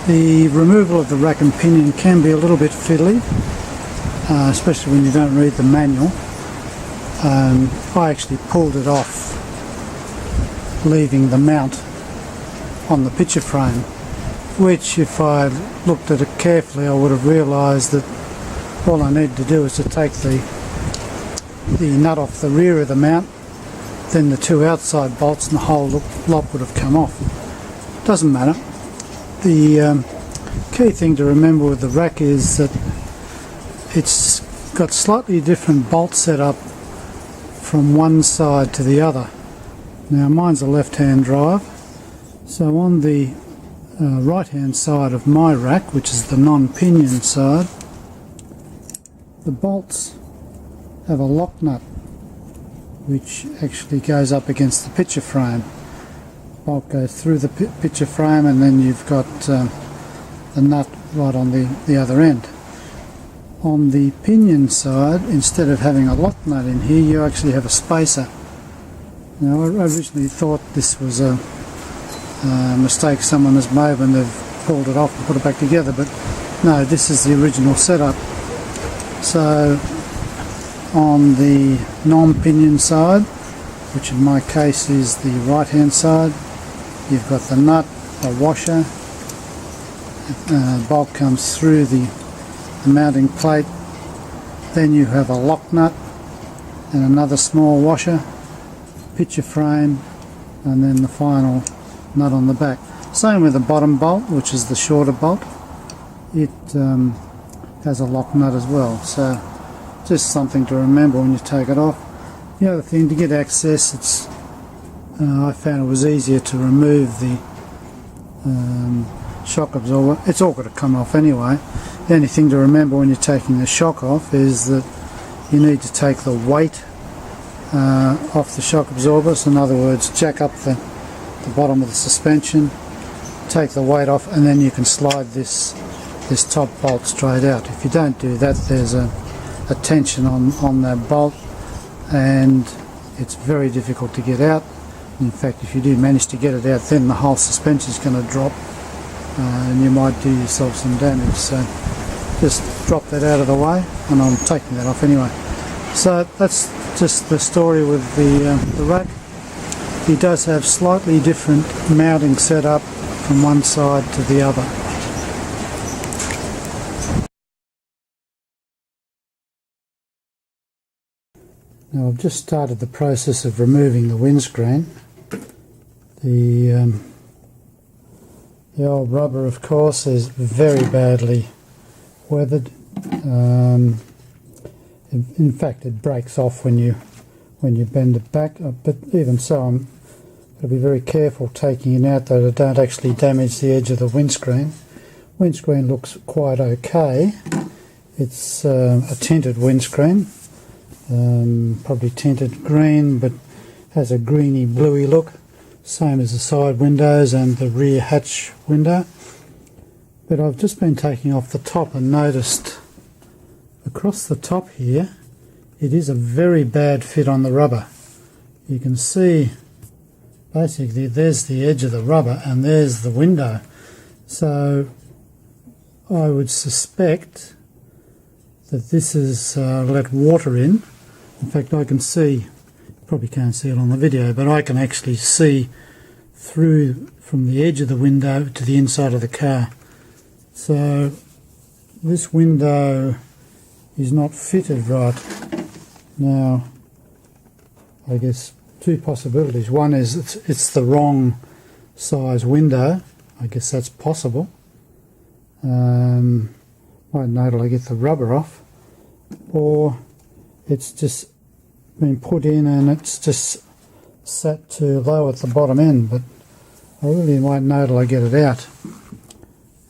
The removal of the rack and pinion can be a little bit fiddly, especially when you don't read the manual. I actually pulled it off, leaving the mount on the picture frame, which if I looked at it carefully I would have realised that all I needed to do is to take the nut off the rear of the mount, then the two outside bolts, and the whole lot would have come off. Doesn't matter. The key thing to remember with the rack is that it's got slightly different bolt setup from one side to the other. Now mine's a left-hand drive, so on the right-hand side of my rack, which is the non-pinion side, the bolts have a lock nut which actually goes up against the picture frame. Bolt goes through the picture frame, and then you've got the nut right on the other end. On the pinion side, instead of having a lock nut in here, you actually have a spacer. Now I originally thought this was a mistake someone has made when they've pulled it off and put it back together, but no, this is the original setup. So on the non-pinion side, which in my case is the right hand side, you've got the nut, a washer, bolt comes through the mounting plate, then you have a lock nut and another small washer, picture frame, and then the final nut on the back. Same with the bottom bolt, which is the shorter bolt. It has a lock nut as well, so just something to remember when you take it off. The other thing, to get access, I found it was easier to remove the shock absorber. It's all got to come off anyway. The only thing to remember when you're taking the shock off is that you need to take the weight off the shock absorber. So in other words, jack up the bottom of the suspension, take the weight off, and then you can slide this top bolt straight out. If you don't do that, there's a tension on that bolt, and it's very difficult to get out. In fact, if you do manage to get it out, then the whole suspension is going to drop, and you might do yourself some damage. So just drop that out of the way, and I'm taking that off anyway. So that's just the story with the rack. He does have slightly different mounting setup from one side to the other. Now I've just started the process of removing the windscreen. The old rubber, of course, is very badly weathered. In fact, it breaks off when you bend it back. But even so, I'm going to be very careful taking it out, that I don't actually damage the edge of the windscreen. Windscreen looks quite okay. It's a tinted windscreen. Probably tinted green, but has a greeny bluey look, same as the side windows and the rear hatch window. But I've just been taking off the top and noticed across the top here it is a very bad fit on the rubber. You can see basically there's the edge of the rubber and there's the window, so I would suspect that this is let water in. In fact, I can see, probably can't see it on the video, but I can actually see through from the edge of the window to the inside of the car. So this window is not fitted right. Now, I guess two possibilities. One is it's the wrong size window. I guess that's possible. Might know till I get the rubber off. Or it's just been put in and it's just sat too low at the bottom end, but I really might know till I get it out.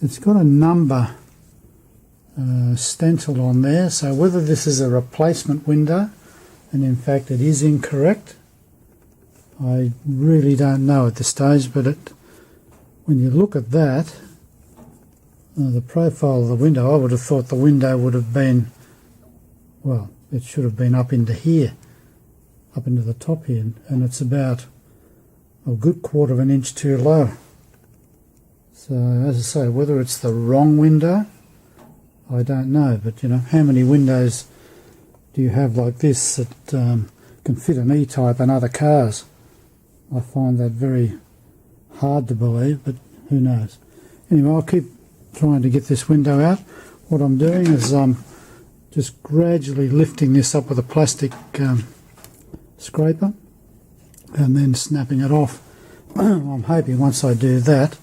It's got a number stenciled on there, so whether this is a replacement window, and in fact it is incorrect, I really don't know at this stage. But when you look at that, the profile of the window, I would have thought the window would have been, well, it should have been up into here, up into the top here, and it's about a good 1/4 of an inch too low. So as I say, whether it's the wrong window, I don't know, but you know, how many windows do you have like this that can fit an E-Type and other cars? I find that very hard to believe, but who knows. Anyway, I'll keep trying to get this window out. What I'm doing is just gradually lifting this up with a plastic scraper and then snapping it off. I'm hoping once I do that,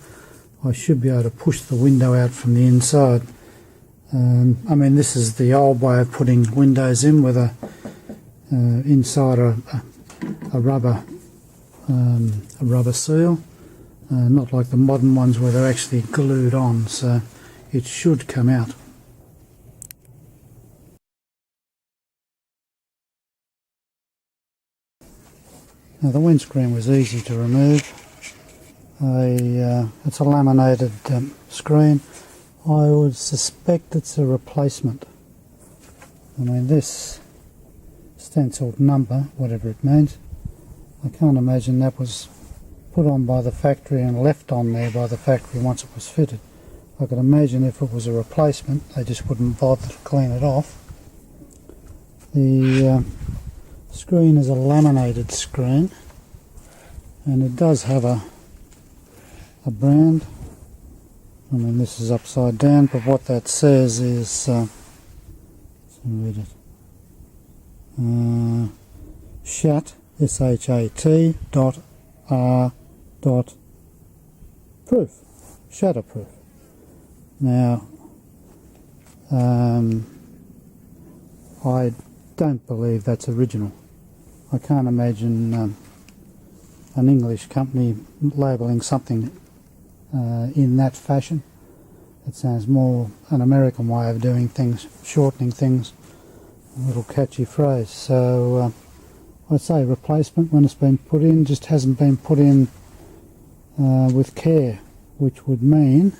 I should be able to push the window out from the inside. I mean, this is the old way of putting windows in, with inside a rubber seal, not like the modern ones where they're actually glued on. So it should come out. Now the windscreen was easy to remove. It's a laminated screen. I would suspect it's a replacement. I mean, this stenciled number, whatever it means, I can't imagine that was put on by the factory and left on there by the factory once it was fitted. I could imagine if it was a replacement, they just wouldn't bother to clean it off. The screen is a laminated screen, and it does have a brand. I mean, this is upside down, but what that says is, let's read it, SHAT, S-H-A-T .R proof, shatterproof. Now, I don't believe that's original. I can't imagine an English company labelling something in that fashion. It sounds more an American way of doing things, shortening things, a little catchy phrase. So I'd say replacement when it's been put in, just hasn't been put in with care, which would mean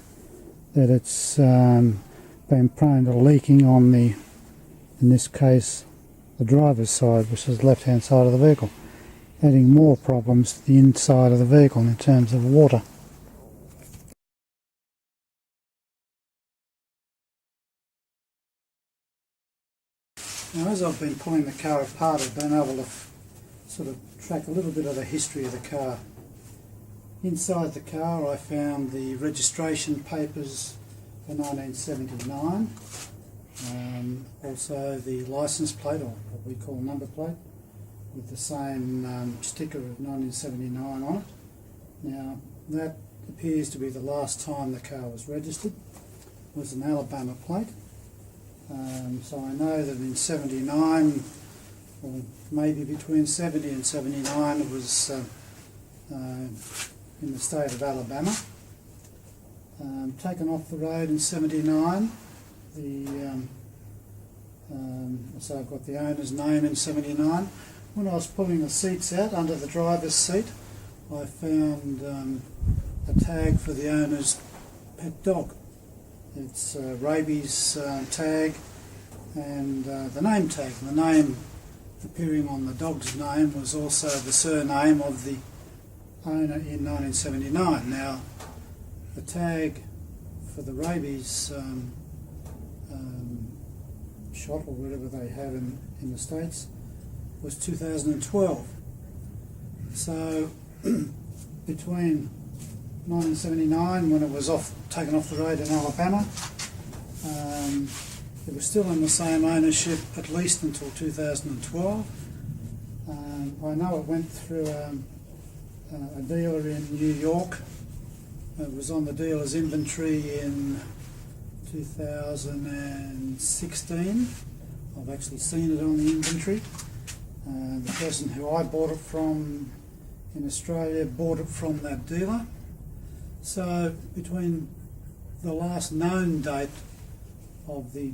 that it's been prone to leaking on the, in this case, the driver's side, which is the left-hand side of the vehicle, adding more problems to the inside of the vehicle in terms of water. Now, as I've been pulling the car apart, I've been able to sort of track a little bit of the history of the car. Inside the car I found the registration papers for 1979, also the license plate, or what we call number plate, with the same sticker of 1979 on it. Now that appears to be the last time the car was registered. It was an Alabama plate. So I know that in 79, or maybe between 70 and 79, it was in the state of Alabama. Taken off the road in 79. So I've got the owner's name in 79. When I was pulling the seats out under the driver's seat, I found a tag for the owner's pet dog. It's a rabies tag and the name tag. The name appearing on the dog's name was also the surname of the owner in 1979. Now, the tag for the rabies shot, or whatever they have in the States, was 2012. So between 1979, when it was taken off the road in Alabama, it was still in the same ownership at least until 2012. I know it went through a dealer in New York. It was on the dealer's inventory in 2016. I've actually seen it on the inventory. The person who I bought it from in Australia bought it from that dealer. So between the last known date of the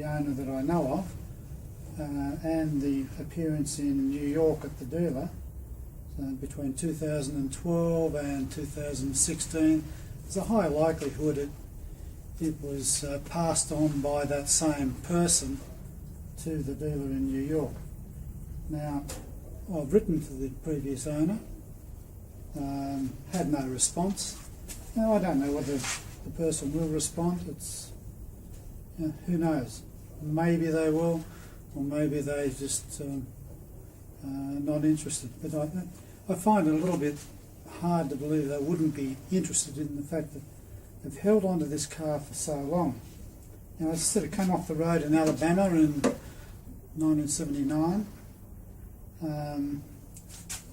owner that I know of and the appearance in New York at the dealer, so between 2012 and 2016, there's a high likelihood it was passed on by that same person to the dealer in New York. Now, I've written to the previous owner, had no response, Now, I don't know whether the person will respond. It's, who knows? Maybe they will, or maybe they just not interested. But I find it a little bit hard to believe they wouldn't be interested in the fact that they've held on to this car for so long. Now, I sort of came off the road in Alabama in 1979.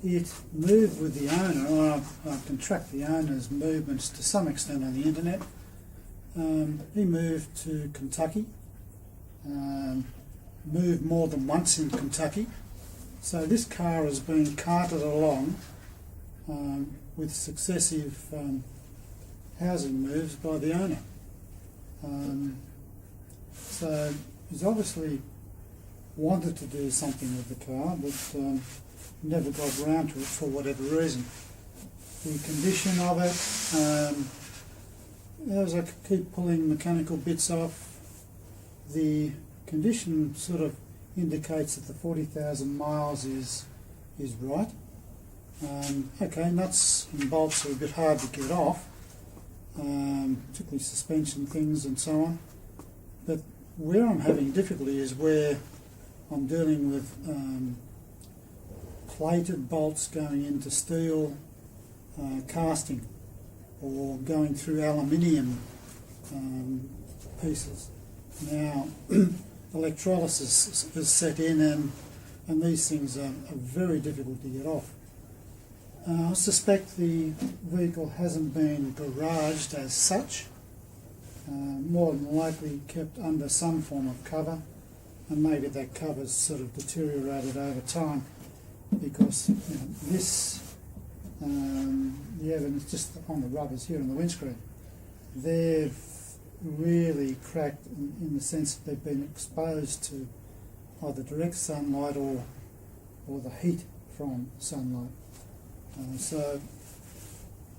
It moved with the owner, or I can track the owner's movements to some extent on the internet. He moved to Kentucky, moved more than once in Kentucky. So this car has been carted along with successive housing moves by the owner. So he's obviously wanted to do something with the car, but never got around to it for whatever reason. The condition of it, as I keep pulling mechanical bits off, the condition sort of indicates that the 40,000 miles is right. Okay, nuts and bolts are a bit hard to get off, particularly suspension things and so on. But where I'm having difficulty is where I'm dealing with plated bolts going into steel casting, or going through aluminium pieces. Now, electrolysis is set in, and these things are very difficult to get off. I suspect the vehicle hasn't been garaged as such, more than likely kept under some form of cover, and maybe that cover's sort of deteriorated over time, because this, the evidence just on the rubbers here on the windscreen, they've really cracked in the sense that they've been exposed to either direct sunlight or the heat from sunlight. So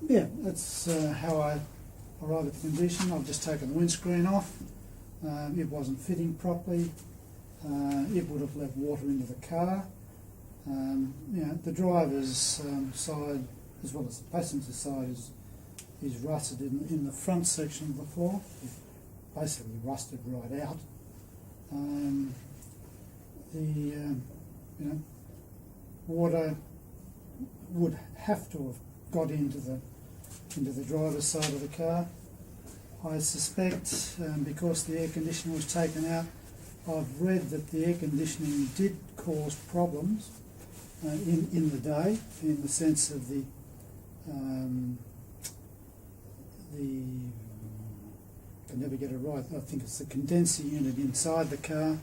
yeah, that's how I arrived at the condition. I've just taken the windscreen off. It wasn't fitting properly. It would have let water into the car. The driver's side as well as the passenger side is rusted in the front section of the floor. It's basically rusted right out. Water would have to have got into the driver's side of the car. I suspect because the air conditioner was taken out, I've read that the air conditioning did cause problems in the day, in the sense of the I can never get it right. I think it's the condenser unit inside the car.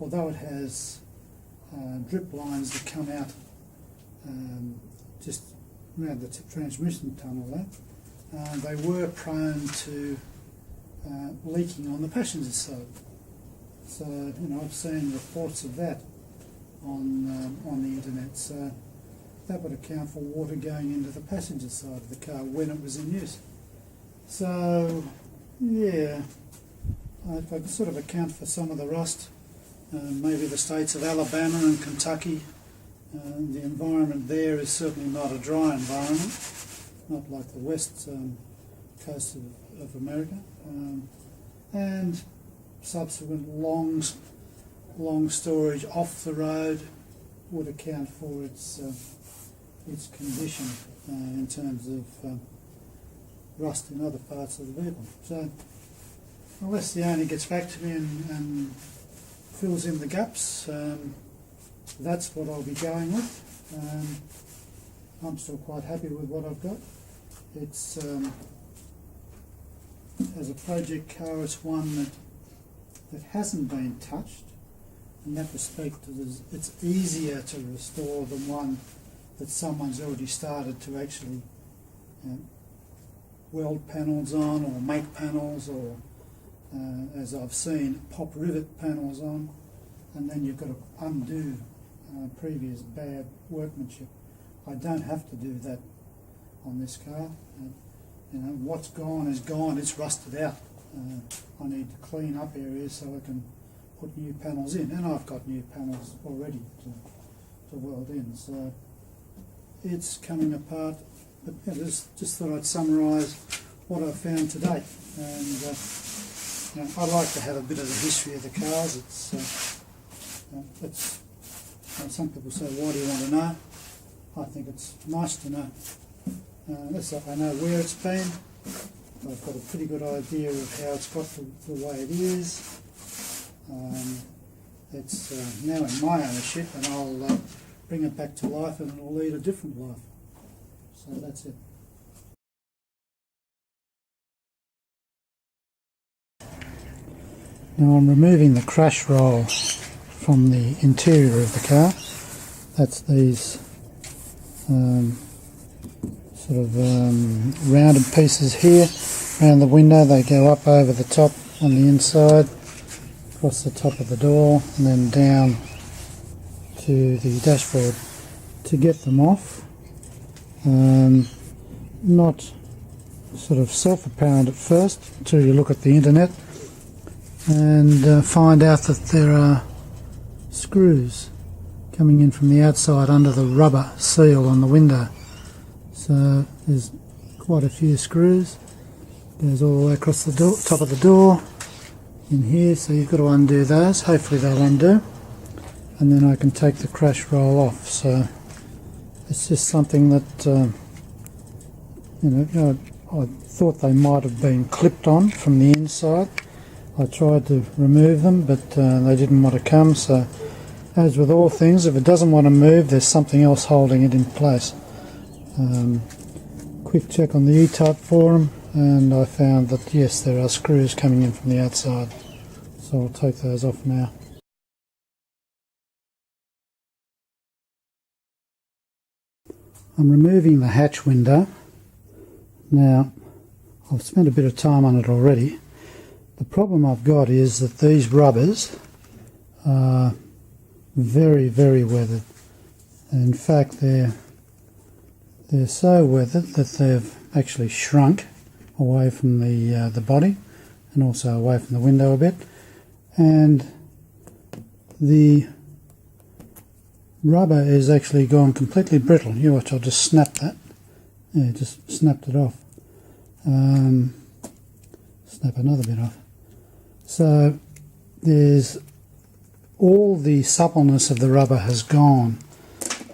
Although it has drip lines that come out just around the transmission tunnel there, they were prone to leaking on the passenger side. So I've seen reports of that on the internet. So that would account for water going into the passenger side of the car when it was in use. So yeah, I could sort of account for some of the rust. Maybe the states of Alabama and Kentucky, the environment there is certainly not a dry environment, not like the west coast of America, and subsequent long storage off the road would account for its condition in terms of rust in other parts of the vehicle. So unless the owner gets back to me and fills in the gaps, that's what I'll be going with. I'm still quite happy with what I've got. It's as a project car, it's one that hasn't been touched. In that respect, it's easier to restore than one that someone's already started to actually weld panels on, or make panels, or as I've seen, pop rivet panels on, and then you've got to undo previous bad workmanship. I don't have to do that on this car. What's gone is gone, it's rusted out. I need to clean up areas so I can put new panels in, and I've got new panels already to weld in. So it's coming apart But yeah, just thought I'd summarise what I've found to date. And you know, I like to have a bit of the history of the cars. It's some people say, why do you want to know? I think it's nice to know. Unless I know where it's been, I've got a pretty good idea of how it's got to the way it is. It's now in my ownership, and I'll bring it back to life, and it'll lead a different life. So that's it. Now I'm removing the crash roll from the interior of the car. That's these rounded pieces here around the window. They go up over the top on the inside, across the top of the door, and then down to the dashboard. To get them off, not sort of self-apparent at first until you look at the internet and find out that there are screws coming in from the outside under the rubber seal on the window. So there's quite a few screws. Goes all the way across the door, top of the door in here, so you've got to undo those. Hopefully they'll undo, and then I can take the crash roll off. So it's just something that I thought they might have been clipped on from the inside. I tried to remove them, but they didn't want to come. So as with all things, if it doesn't want to move, there's something else holding it in place. Quick check on the E Type forum, and I found that yes, there are screws coming in from the outside. So I'll take those off now. I'm removing the hatch window. Now, I've spent a bit of time on it already. The problem I've got is that these rubbers are very, very weathered. In fact, they're so weathered that they've actually shrunk away from the body, and also away from the window a bit. And the rubber is actually gone completely brittle. You watch, I'll just snap that. Yeah, just snapped it off. Snap another bit off. So there's all the suppleness of the rubber has gone.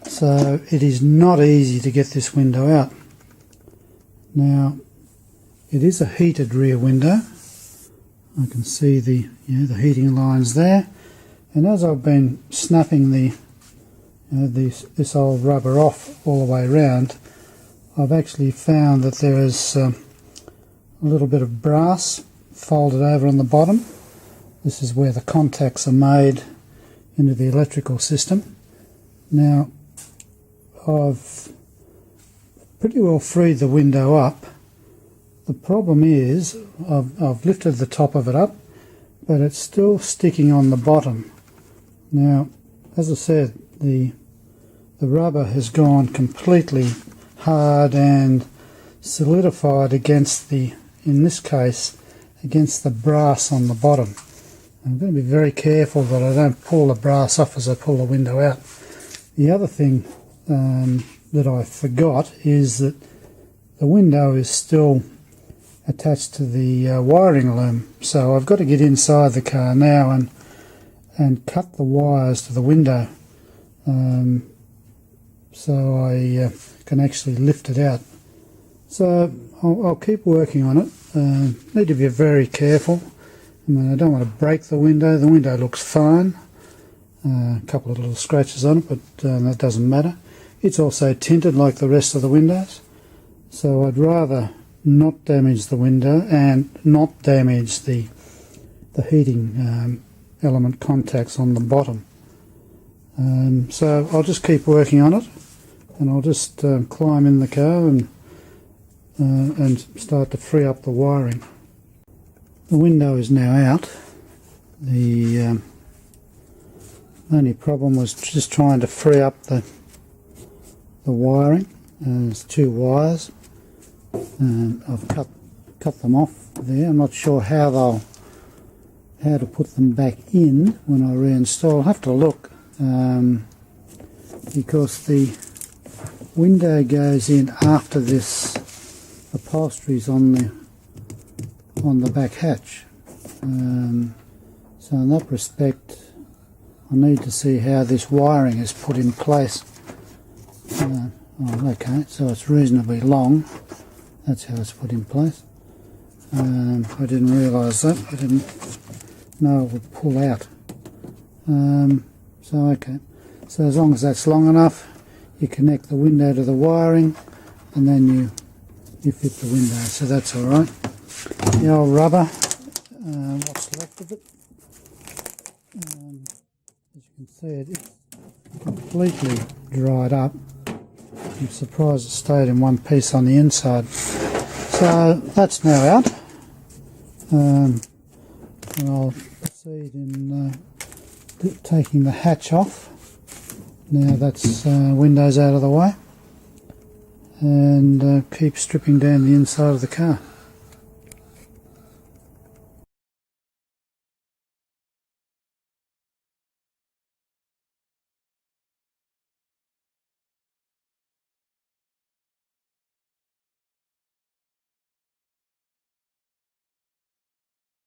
So it is not easy to get this window out. Now, it is a heated rear window. I can see the heating lines there. And as I've been snapping this old rubber off all the way around, I've actually found that there is a little bit of brass folded over on the bottom. This is where the contacts are made into the electrical system. Now, I've pretty well freed the window up. The problem is I've lifted the top of it up, but it's still sticking on the bottom. Now, as I said, the rubber has gone completely hard and solidified against in this case, against the brass on the bottom. I'm going to be very careful that I don't pull the brass off as I pull the window out. The other thing that I forgot is that the window is still attached to the wiring loom, so I've got to get inside the car now and cut the wires to the window so I can actually lift it out. So I'll keep working on it. Need to be very careful. I mean, I don't want to break the window. The window looks fine. A couple of little scratches on it, but that doesn't matter. It's also tinted like the rest of the windows, so I'd rather not damage the window and not damage the heating element contacts on the bottom. So I'll just keep working on it, and I'll just climb in the car and start to free up the wiring. The window is now out. The only problem was just trying to free up the wiring. There's two wires. I've cut them off there. I'm not sure how to put them back in when I reinstall. I'll have to look because window goes in after this upholstery's on the back hatch. So in that respect, I need to see how this wiring is put in place. Oh, okay, so it's reasonably long. That's how it's put in place. I didn't realise that. I didn't know it would pull out. So okay. So as long as that's long enough, you connect the window to the wiring, and then you fit the window. So that's all right. The old rubber, what's left of it. As you can see, it's completely dried up. I'm surprised it stayed in one piece on the inside. So that's now out, and I'll proceed in taking the hatch off. Now that's windows out of the way, and keep stripping down the inside of the car.